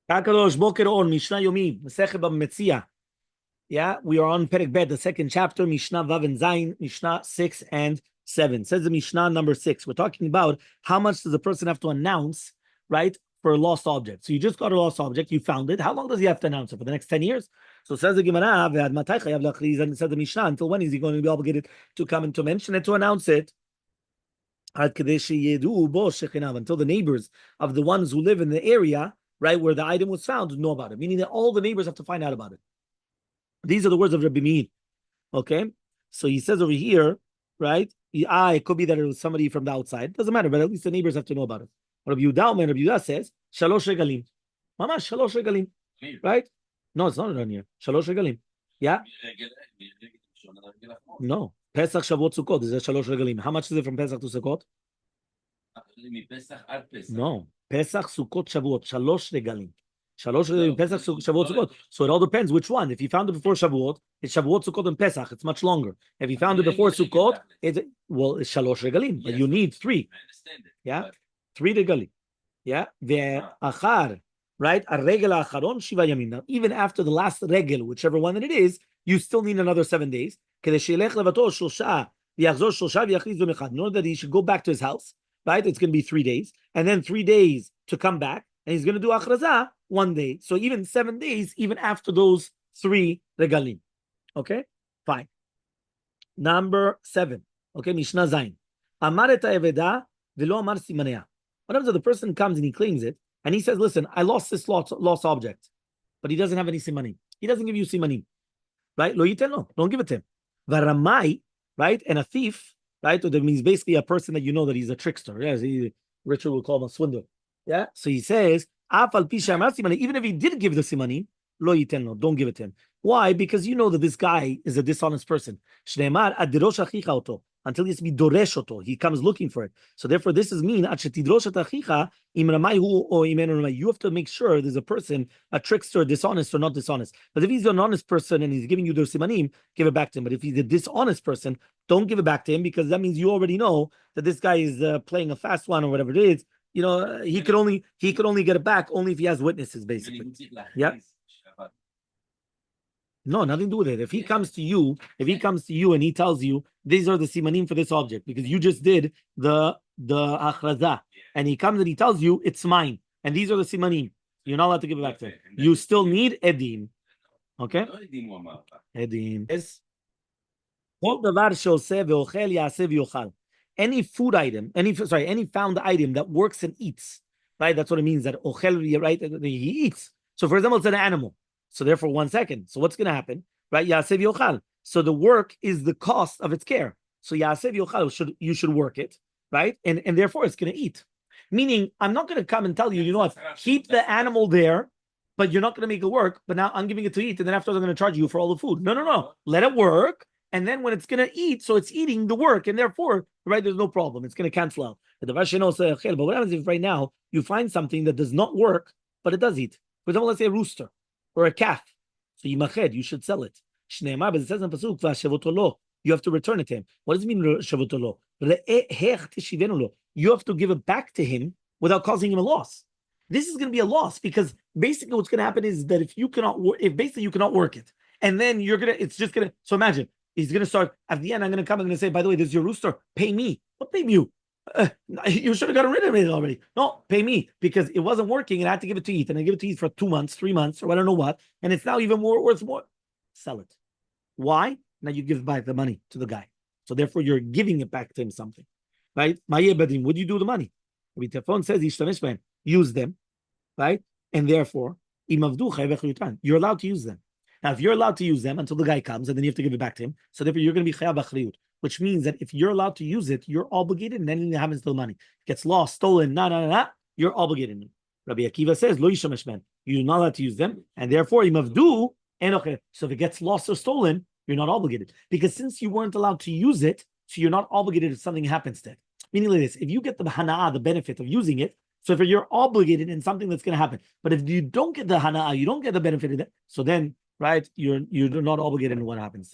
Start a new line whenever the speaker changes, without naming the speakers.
Kakadosh Boker on Mishna Yomi, Masechet Metzia. Yeah, we are on Perek Bet, the second chapter, Mishnah Vav and Zayin, Mishnah 6 and 7. Says the Mishnah number 6. We're talking about how much does a person have to announce, right, for a lost object. So you just got a lost object, you found it. How long does he have to announce it? For the next 10 years? So says the Gemara, and it says the Mishnah, until when is he going to be obligated to come and to mention it, to announce it? Until the neighbors of the ones who live in the area, right, where the item was found, know about it. Meaning that all the neighbors have to find out about it. These are the words of Rabbi Meir. Okay, so he says over here, right? It could be that it was somebody from the outside. Doesn't matter, but at least the neighbors have to know about it. Rabbi Yehuda says, Shalosh regalim. Mamash, Shalosh regalim. Right? No, it's not around here. Shalosh regalim. Yeah? No. Pesach, Shavuot, Sukkot. Is that Shalosh regalim? How much is it from Pesach to Sukkot? No. Pesach, Sukkot, Shavuot. Shalosh regalim. Shalosh regalim, Pesach, Shavuot, Sukkot. So it all depends which one. If you found it before Shavuot, it's Shavuot, Sukkot, and Pesach. It's much longer. If you found it before Sukkot, it's Shalosh regalim. But you need 3. Yeah? 3 regalim. Yeah? Ve'achar, right? A-regel acharon, Shiva yamin. Now, even after the last regel, whichever one it is, you still need another 7 days. In order that he should go back to his house, right? It's going to be 3 days. And then 3 days to come back. And he's going to do achrazah 1 day. So even 7 days, even after those 3 regalim. Okay? Fine. Number 7. Okay, Mishnah Zayin. Amar et ha'eveda v'lo amar simanea. What happens if the person comes and he claims it, and he says, listen, I lost this lost object, but he doesn't have any simanim. He doesn't give you simanim. Right? Lo yiten lo. Don't give it to him. Varamai, right? And a thief, right? That means basically a person that you know that he's a trickster. Yes, Richard will call him a swindler. Yeah. So he says, even if he did give the simanim, lo yiten lo. Don't give it to him. Why? Because you know that this guy is a dishonest person. Until he has to be doresh oto, he comes looking for it. So therefore, this is mean. You have to make sure there's a person, a trickster, dishonest or not dishonest. But if he's an honest person and he's giving you the simanim, give it back to him. But if he's a dishonest person, don't give it back to him, because that means you already know that this guy is playing a fast one or whatever it is. You know, he could only get it back only if he has witnesses, basically. Yeah. No, nothing to do with it. If he comes to you and he tells you these are the simanim for this object because you just did the achrazah, and he comes and he tells you it's mine and these are the simanim, you're not allowed to give it back to him. You still need edim. Okay? Edim. Yes. Any food item, any found item that works and eats, right? That's what it means that ochel, right? He eats. So, for example, it's an animal. So therefore, 1 second. So what's going to happen? Right? Yasev yochal. So the work is the cost of its care. So Yasev yochal, you should work it, right? And therefore it's going to eat. Meaning, I'm not going to come and tell you, you know what, keep the animal there, but you're not going to make it work. But now I'm giving it to eat, and then after I'm going to charge you for all the food. No. Let it work. And then when it's going to eat, so it's eating the work, and therefore, right, there's no problem. It's going to cancel out. But what happens if right now you find something that does not work, but it does eat? For example, let's say a rooster or a calf. So you should sell it. But it says in Pasuk, you have to return it to him. What does it mean, shavotolo? You have to give it back to him without causing him a loss. This is going to be a loss because basically what's going to happen is that if you cannot work it, and then so imagine, he's going to start, at the end, I'm going to come and say, by the way, this is your rooster, pay me. What pay you? You should have gotten rid of it already. No, pay me, because it wasn't working and I had to give it to eat, and I give it to eat for 2 months, 3 months, or I don't know what, and it's now even worth more. Sell it. Why? Now you give back the money to the guy. So therefore you're giving it back to him something. Right? What do you do with the money? The says use them, right? And therefore, you're allowed to use them. Now, if you're allowed to use them until the guy comes, and then you have to give it back to him, so therefore you're going to be chayav achriyut, which means that if you're allowed to use it, you're obligated, and anything that happens to the money gets lost, stolen, you're obligated. Rabbi Akiva says, lo yishamesh ben, you're not allowed to use them, and therefore imavdu enoche. So if it gets lost or stolen, you're not obligated, because since you weren't allowed to use it, so you're not obligated if something happens to it. Meaning like this: if you get the hana'ah, the benefit of using it, so if you're obligated in something that's going to happen, but if you don't get the hana'ah, you don't get the benefit of it, so then, right, you're not obligated in what happens.